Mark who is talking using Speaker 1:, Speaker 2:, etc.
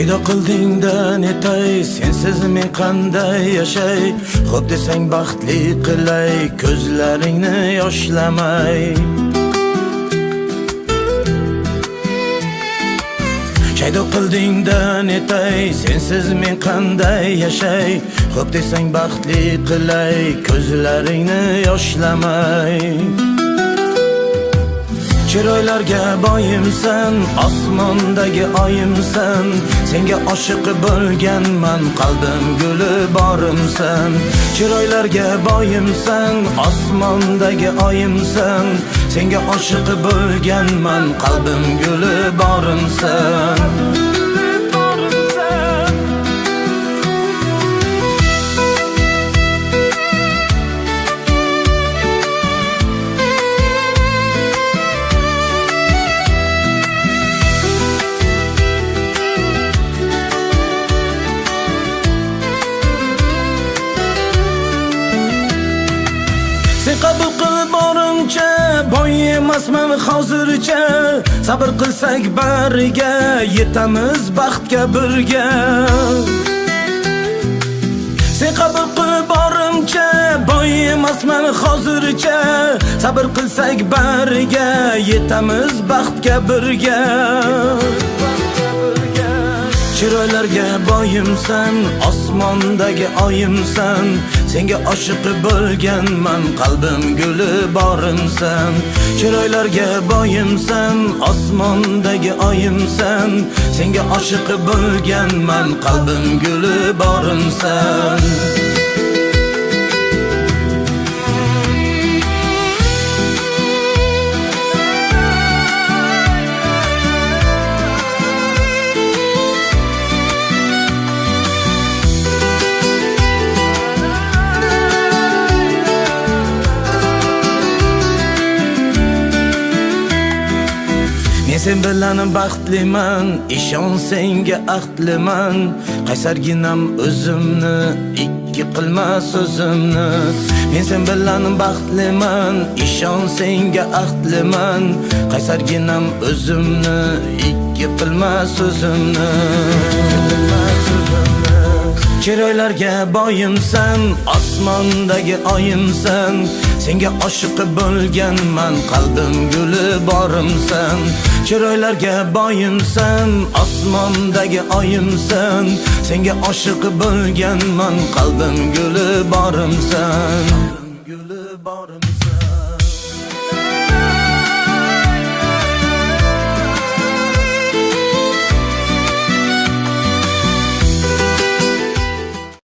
Speaker 1: Shaydo qildingda netay, sensiz men qanday yashay? Xo'p desang baxtli qilay, ko'zlaringni yoshlamay. Shaydo qildingda netay, sensiz men qanday yashay? Xo'p desang baxtli qilay, ko'zlaringni yoshlamay. Chiroylarga boyimsan, osmondagi oyimsan, senga oshiq bo'lganman, qalbim guli borimsan. Chiroylarga boyimsan, osmondagi oyimsan, senga oshiq bo'lganman, qalbim guli borimsan. Sen qabul qil borimcha, boy emasman hozircha. Sabr qilsak bariga, yetamiz baxtga birga. Sen qabul qil borimcha, boy emasman hozircha. Sabr qilsak bariga, yetamiz baxtga birga. Chiroylarga boyimsan, osmondagi oyimsan, senga oshiq bo'lganman, qalbim guli borimsan. Chiroylarga boyimsan, osmondagi oyimsan, senga oshiq bo'lganman, qalbim guli borimsan. Men sen bilan baxtliman, ishon senga ahdliman. Qaysarginam o'zimni, ikki qilma so'zimni. Men sen bilan baxtliman, ishon senga ahdliman. Qaysarginam o'zimni, ikki qilma so'zimni. Chiroylarga boyimsan, osmondagi oyimsan, senga oshiq bo'lganman, qalbim guli borimsan. Chiroylarga boyimsan, osmondagi oyimsan, senga oshiq bo'lganman, qalbim guli borimsan. Guli borimsan.